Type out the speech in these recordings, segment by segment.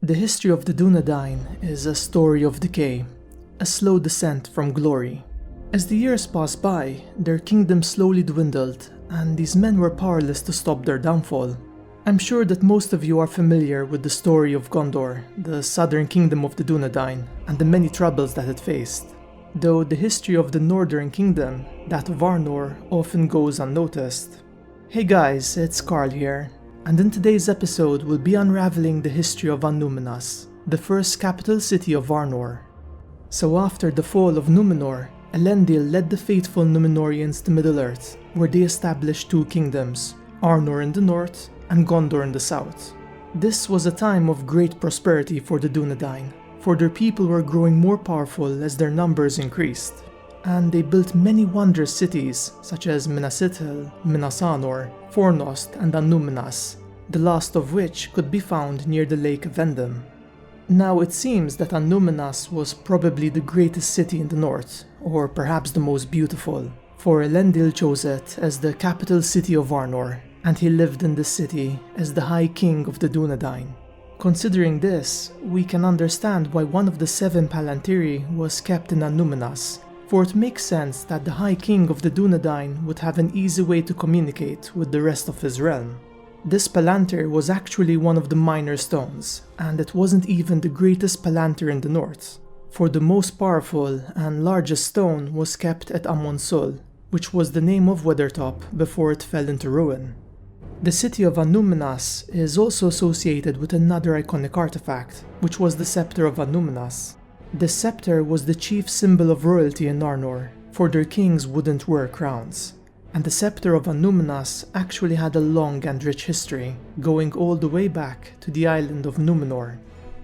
The history of the Dunedain is a story of decay, a slow descent from glory. As the years passed by, their kingdom slowly dwindled, and these men were powerless to stop their downfall. I'm sure that most of you are familiar with the story of Gondor, the southern kingdom of the Dunedain, and the many troubles that it faced. Though the history of the northern kingdom, that of Arnor, often goes unnoticed. Hey guys, it's Carl here, and in today's episode we'll be unraveling the history of Annúminas, the first capital city of Arnor. So after the fall of Númenor, Elendil led the faithful Númenorians to Middle-earth, where they established two kingdoms, Arnor in the north and Gondor in the south. This was a time of great prosperity for the Dunedain, for their people were growing more powerful as their numbers increased. And they built many wondrous cities, such as Minas Ithil, Minas Anor, Fornost and Annúminas, the last of which could be found near the lake Vendham. Now it seems that Annúminas was probably the greatest city in the north, or perhaps the most beautiful, for Elendil chose it as the capital city of Arnor, and he lived in this city as the High King of the Dunedain. Considering this, we can understand why one of the 7 Palantiri was kept in Annúminas, for it makes sense that the High King of the Dunedain would have an easy way to communicate with the rest of his realm. This Palantir was actually one of the minor stones, and it wasn't even the greatest Palantir in the north, for the most powerful and largest stone was kept at Amon Sul, which was the name of Weathertop before it fell into ruin. The city of Annúminas is also associated with another iconic artifact, which was the Scepter of Annúminas. The scepter was the chief symbol of royalty in Arnor, for their kings wouldn't wear crowns. And the Scepter of Annúminas actually had a long and rich history, going all the way back to the island of Númenor.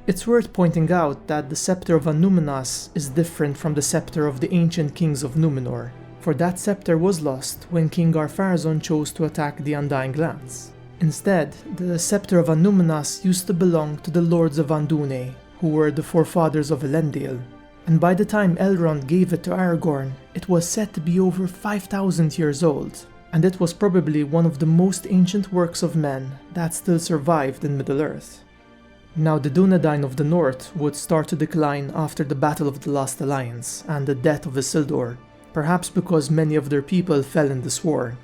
It's worth pointing out that the Scepter of Annúminas is different from the Scepter of the ancient kings of Númenor, for that scepter was lost when King Ar-Pharazôn chose to attack the Undying Lands. Instead, the Scepter of Annúminas used to belong to the Lords of Dunedain, who were the forefathers of Elendil, and by the time Elrond gave it to Aragorn, it was said to be over 5,000 years old, and it was probably one of the most ancient works of men that still survived in Middle-earth. Now the Dunedain of the north would start to decline after the Battle of the Last Alliance and the death of Isildur, perhaps because many of their people fell in this war.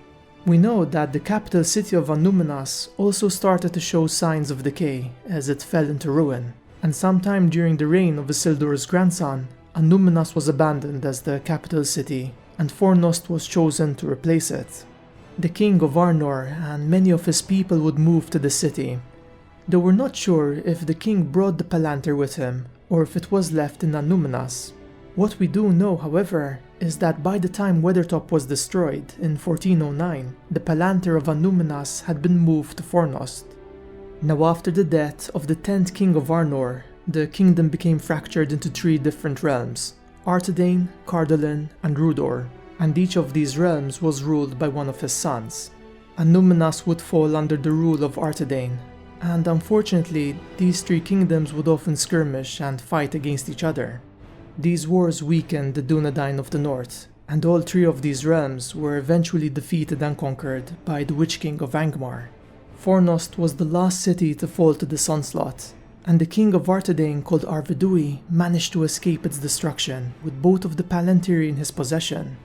We know that the capital city of Annúminas also started to show signs of decay as it fell into ruin, and sometime during the reign of Isildur's grandson, Annúminas was abandoned as the capital city, and Fornost was chosen to replace it. The king of Arnor and many of his people would move to the city, though we're not sure if the king brought the Palantir with him, or if it was left in Annúminas. What we do know, however, is that by the time Weathertop was destroyed in 1409, the Palantir of Annúminas had been moved to Fornost. Now after the death of the 10th king of Arnor, the kingdom became fractured into 3 different realms, Arthedain, Cardolan and Rudor, and each of these realms was ruled by one of his sons. Annúminas would fall under the rule of Arthedain, and unfortunately these 3 kingdoms would often skirmish and fight against each other. These wars weakened the Dunedain of the north, and all 3 of these realms were eventually defeated and conquered by the Witch-King of Angmar. Fornost was the last city to fall to this onslaught, and the king of Arthedain called Arvedui managed to escape its destruction with both of the Palantiri in his possession.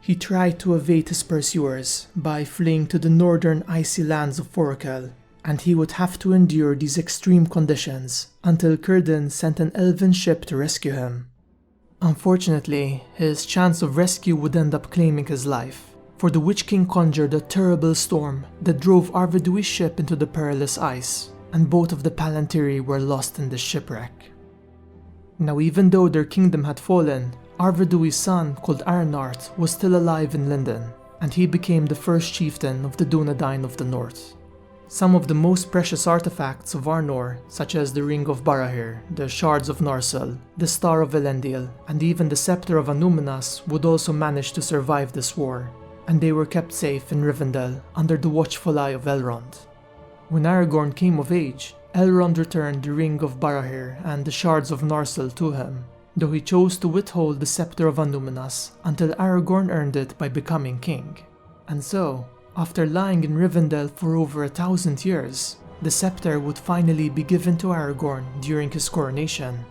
He tried to evade his pursuers by fleeing to the northern icy lands of Forokel, and he would have to endure these extreme conditions until Círdan sent an elven ship to rescue him. Unfortunately, his chance of rescue would end up claiming his life, for the Witch King conjured a terrible storm that drove Arvedui's ship into the perilous ice, and both of the Palantiri were lost in this shipwreck. Now even though their kingdom had fallen, Arvedui's son called Arnor was still alive in Lindon, and he became the first chieftain of the Dunedain of the north. Some of the most precious artifacts of Arnor, such as the Ring of Barahir, the Shards of Narsil, the Star of Elendil, and even the Scepter of Annúminas would also manage to survive this war, and they were kept safe in Rivendell under the watchful eye of Elrond. When Aragorn came of age, Elrond returned the Ring of Barahir and the Shards of Narsil to him, though he chose to withhold the Scepter of Annúminas until Aragorn earned it by becoming king. And so, after lying in Rivendell for over 1,000 years, the scepter would finally be given to Aragorn during his coronation.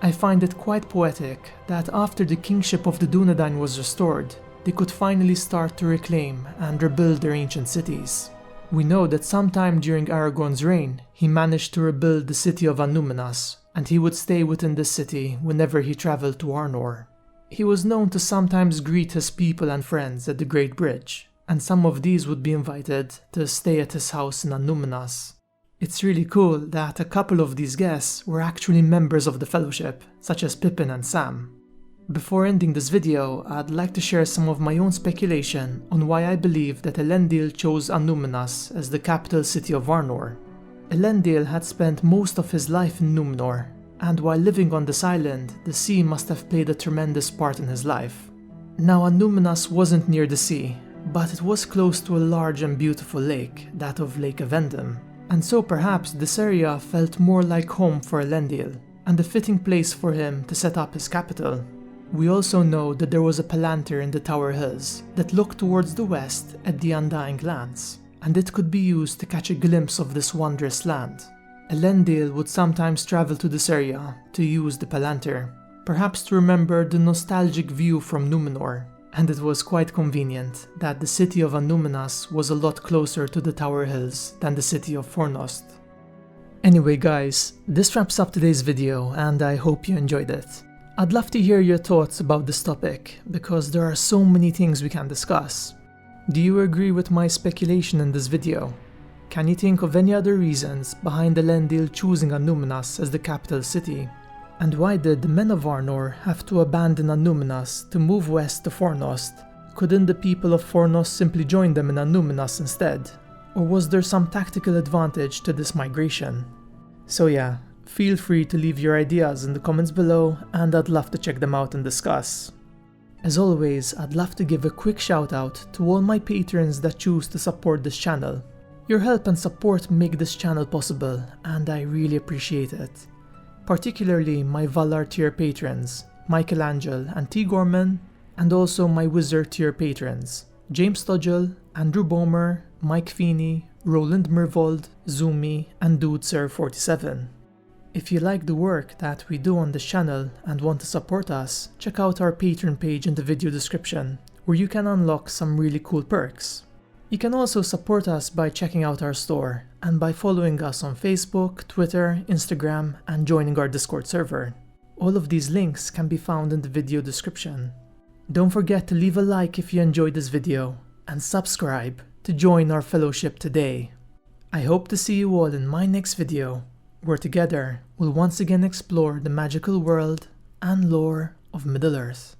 I find it quite poetic that after the kingship of the Dunedain was restored, they could finally start to reclaim and rebuild their ancient cities. We know that sometime during Aragorn's reign, he managed to rebuild the city of Annúminas, and he would stay within this city whenever he traveled to Arnor. He was known to sometimes greet his people and friends at the Great Bridge, and some of these would be invited to stay at his house in Annuminas. It's really cool that a couple of these guests were actually members of the Fellowship, such as Pippin and Sam. Before ending this video, I'd like to share some of my own speculation on why I believe that Elendil chose Annúminas as the capital city of Arnor. Elendil had spent most of his life in Númenor, and while living on this island, the sea must have played a tremendous part in his life. Now Annúminas wasn't near the sea, but it was close to a large and beautiful lake, that of Lake Avendum, and so perhaps this area felt more like home for Elendil, and a fitting place for him to set up his capital. We also know that there was a palantir in the Tower Hills that looked towards the west at the Undying Lands, and it could be used to catch a glimpse of this wondrous land. Elendil would sometimes travel to this area to use the palantir, perhaps to remember the nostalgic view from Númenor, and it was quite convenient that the city of Annúminas was a lot closer to the Tower Hills than the city of Fornost. Anyway guys, this wraps up today's video and I hope you enjoyed it. I'd love to hear your thoughts about this topic, because there are so many things we can discuss. Do you agree with my speculation in this video? Can you think of any other reasons behind Elendil choosing Annúminas as the capital city? And why did the men of Arnor have to abandon Annúminas to move west to Fornost? Couldn't the people of Fornost simply join them in Annúminas instead? Or was there some tactical advantage to this migration? So yeah, feel free to leave your ideas in the comments below and I'd love to check them out and discuss. As always, I'd love to give a quick shout out to all my patrons that choose to support this channel. Your help and support make this channel possible and I really appreciate it. Particularly my Valar tier patrons, Michelangelo and T. Gorman, and also my Wizard tier patrons, James Tudgel, Andrew Bomer, Mike Feeney, Roland Mervold, Zumi, and DudeSir47. If you like the work that we do on this channel and want to support us, check out our Patreon page in the video description, where you can unlock some really cool perks. You can also support us by checking out our store, and by following us on Facebook, Twitter, Instagram, and joining our Discord server. All of these links can be found in the video description. Don't forget to leave a like if you enjoyed this video, and subscribe to join our fellowship today. I hope to see you all in my next video, where together we'll once again explore the magical world and lore of Middle-earth.